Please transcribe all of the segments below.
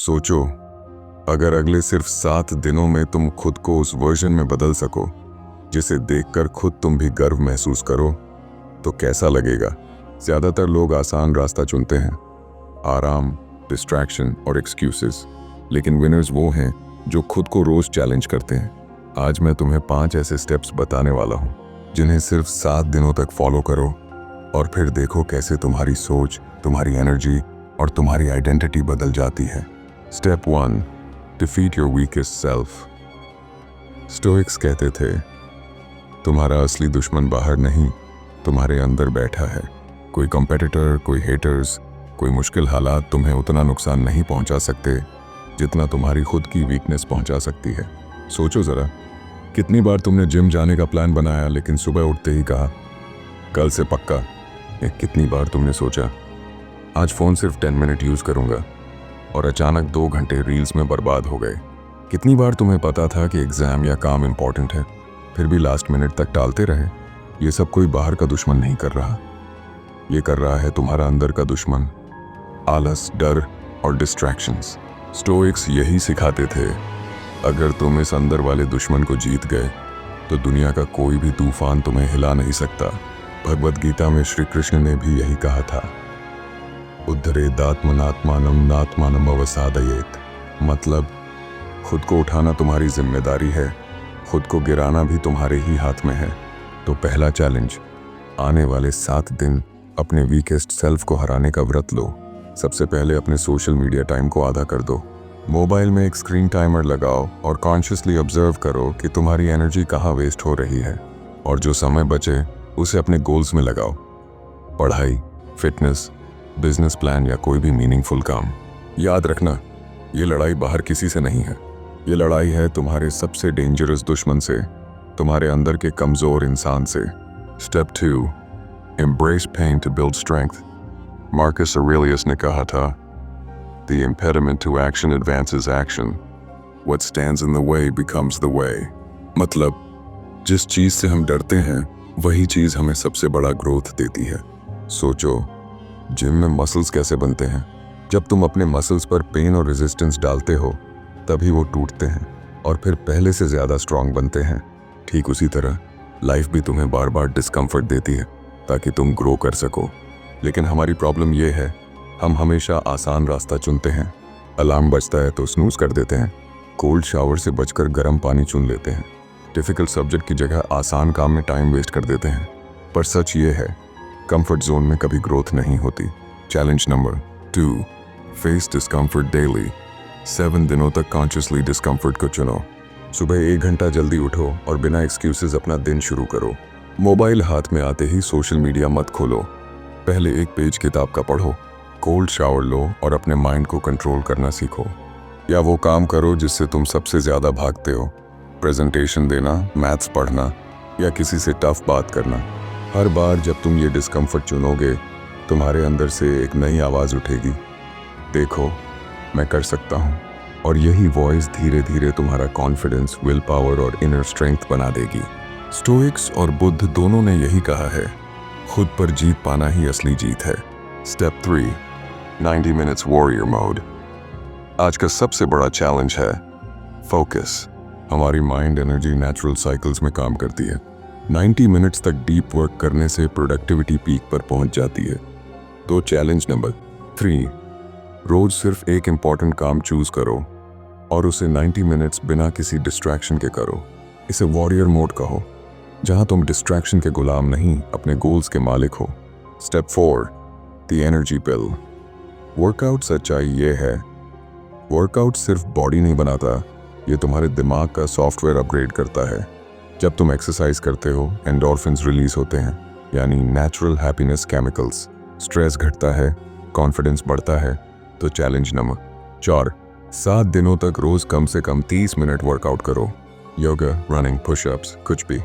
सोचो, अगर अगले सिर्फ 7 दिनों में तुम खुद को उस वर्जन में बदल सको जिसे देखकर खुद तुम भी गर्व महसूस करो, तो कैसा लगेगा। ज्यादातर लोग आसान रास्ता चुनते हैं, आराम, डिस्ट्रैक्शन और एक्सक्यूजेस, लेकिन विनर्स वो हैं जो खुद को रोज चैलेंज करते हैं। आज मैं तुम्हें 5 ऐसे स्टेप्स बताने वाला हूँ जिन्हें सिर्फ 7 दिनों तक फॉलो करो और फिर देखो कैसे तुम्हारी सोच, तुम्हारी एनर्जी और तुम्हारी आइडेंटिटी बदल जाती है। Step 1, defeat your weakest self. Stoics कहते थे, तुम्हारा असली दुश्मन बाहर नहीं, तुम्हारे अंदर बैठा है। कोई कंपेटिटर, कोई हेटर्स, कोई मुश्किल हालात तुम्हें उतना नुकसान नहीं पहुंचा सकते जितना तुम्हारी खुद की वीकनेस पहुंचा सकती है। सोचो जरा, कितनी बार तुमने जिम जाने का प्लान बनाया लेकिन सुबह उठते ही कहा कल से पक्का। या कितनी बार तुमने सोचा आज फ़ोन सिर्फ 10 मिनट यूज़ करूंगा और अचानक 2 घंटे रील्स में बर्बाद हो गए। कितनी बार तुम्हें पता था कि एग्ज़ाम या काम इंपॉर्टेंट है, फिर भी लास्ट मिनट तक टालते रहे। ये सब कोई बाहर का दुश्मन नहीं कर रहा, ये कर रहा है तुम्हारा अंदर का दुश्मन, आलस, डर और डिस्ट्रैक्शंस। स्टोइक्स यही सिखाते थे, अगर तुम इस अंदर वाले दुश्मन को जीत गए तो दुनिया का कोई भी तूफान तुम्हें हिला नहीं सकता। भगवद गीता में श्री कृष्ण ने भी यही कहा था, उद्धरेदात्मनात्मानं नात्मानं अवसादयेत। मतलब खुद को उठाना तुम्हारी जिम्मेदारी है, खुद को गिराना भी तुम्हारे ही हाथ में है। तो पहला चैलेंज, आने वाले 7 दिन अपने वीकेस्ट सेल्फ को हराने का व्रत लो। सबसे पहले अपने सोशल मीडिया टाइम को आधा कर दो। मोबाइल में एक स्क्रीन टाइमर लगाओ और कॉन्शियसली ऑब्जर्व करो कि तुम्हारी एनर्जी कहाँ वेस्ट हो रही है, और जो समय बचे उसे अपने गोल्स में लगाओ। पढ़ाई, फिटनेस, बिजनेस प्लान या कोई भी मीनिंगफुल काम। याद रखना, ये लड़ाई बाहर किसी से नहीं है, ये लड़ाई है तुम्हारे सबसे डेंजरस दुश्मन से, तुम्हारे अंदर के कमजोर इंसान से। Step 2, embrace pain to build strength. Marcus Aurelius ने कहा था, The impediment to action advances action. What stands in the way becomes the way. मतलब जिस चीज से हम डरते हैं वही चीज हमें सबसे बड़ा ग्रोथ देती है। सोचो, जिम में मसल्स कैसे बनते हैं? जब तुम अपने मसल्स पर पेन और रेजिस्टेंस डालते हो तभी वो टूटते हैं और फिर पहले से ज्यादा स्ट्रांग बनते हैं। ठीक उसी तरह लाइफ भी तुम्हें बार बार डिस्कम्फर्ट देती है ताकि तुम ग्रो कर सको। लेकिन हमारी प्रॉब्लम ये है, हम हमेशा आसान रास्ता चुनते हैं। अलार्म बजता है तो स्नूज कर देते हैं, कोल्ड शावर से बचकर गर्म पानी चुन लेते हैं, डिफिकल्ट सब्जेक्ट की जगह आसान काम में टाइम वेस्ट कर देते हैं। पर सच ये है, कंफर्ट जोन में कभी ग्रोथ नहीं होती। Challenge number 2, face discomfort daily. 7 दिनों तक कॉन्शियसली डिस्कम्फर्ट को चुनो। सुबह 1 घंटा जल्दी उठो और बिना एक्सक्यूजेस अपना दिन शुरू करो। मोबाइल हाथ में आते ही सोशल मीडिया मत खोलो, पहले एक पेज किताब का पढ़ो, कोल्ड शावर लो और अपने माइंड को कंट्रोल करना सीखो। या वो काम करो जिससे तुम सबसे ज़्यादा भागते हो, प्रेजेंटेशन देना, मैथ्स पढ़ना या किसी से टफ बात करना। हर बार जब तुम ये डिस्कम्फर्ट चुनोगे, तुम्हारे अंदर से एक नई आवाज़ उठेगी, देखो मैं कर सकता हूँ। और यही वॉइस धीरे धीरे तुम्हारा कॉन्फिडेंस, विल पावर और इनर स्ट्रेंथ बना देगी। स्टोइक्स और बुद्ध दोनों ने यही कहा है, खुद पर जीत पाना ही असली जीत है। Step 3, 90 minutes warrior mode. आज का सबसे बड़ा चैलेंज है फोकस। हमारी माइंड एनर्जी नेचुरल साइकिल्स में काम करती है। 90 मिनट्स तक डीप वर्क करने से प्रोडक्टिविटी पीक पर पहुंच जाती है। तो चैलेंज नंबर 3, रोज सिर्फ एक इंपॉर्टेंट काम चूज करो और उसे 90 मिनट्स बिना किसी डिस्ट्रैक्शन के करो। इसे वॉरियर मोड कहो, जहां तुम डिस्ट्रैक्शन के गुलाम नहीं, अपने गोल्स के मालिक हो। Step 4, the energy pill. Workout सच्चाई ये है, वर्कआउट सिर्फ बॉडी नहीं बनाता, ये तुम्हारे दिमाग का सॉफ्टवेयर अपग्रेड करता है। जब तुम एक्सरसाइज करते हो, एंडोर्फिन्स रिलीज होते हैं, यानी नेचुरल हैप्पीनेस केमिकल्स। स्ट्रेस घटता है, कॉन्फिडेंस बढ़ता है। तो चैलेंज नंबर 4, 7 दिनों तक रोज कम से कम 30 मिनट वर्कआउट करो। योगा, रनिंग, पुशअप्स, कुछ भी,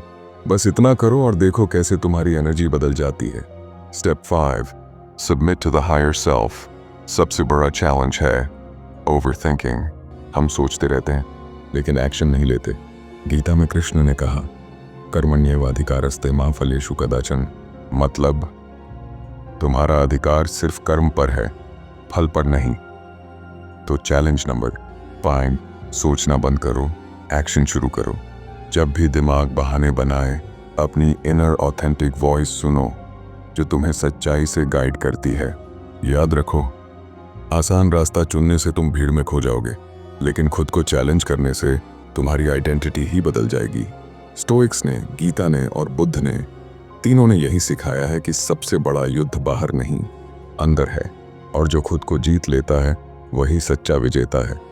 बस इतना करो और देखो कैसे तुम्हारी एनर्जी बदल जाती है। Step 5, submit to the higher self. सबसे बड़ा चैलेंज है ओवरथिंकिंग। हम सोचते रहते हैं लेकिन एक्शन नहीं लेते। गीता में कृष्ण ने कहा, कर्मण्येवाधिकारस्ते मा फलेषु कदाचन। मतलब तुम्हारा अधिकार सिर्फ कर्म पर है, फल पर नहीं। तो चैलेंज नंबर 5, सोचना बंद करो, एक्शन शुरू करो। जब भी दिमाग बहाने बनाए, अपनी इनर ऑथेंटिक वॉइस सुनो जो तुम्हें सच्चाई से गाइड करती है। याद रखो, आसान रास्ता चुनने से तुम भीड़ में खो जाओगे, लेकिन खुद को चैलेंज करने से तुम्हारी आइडेंटिटी ही बदल जाएगी। स्टोइक्स ने, गीता ने और बुद्ध ने, तीनों ने यही सिखाया है कि सबसे बड़ा युद्ध बाहर नहीं, अंदर है, और जो खुद को जीत लेता है वही सच्चा विजेता है।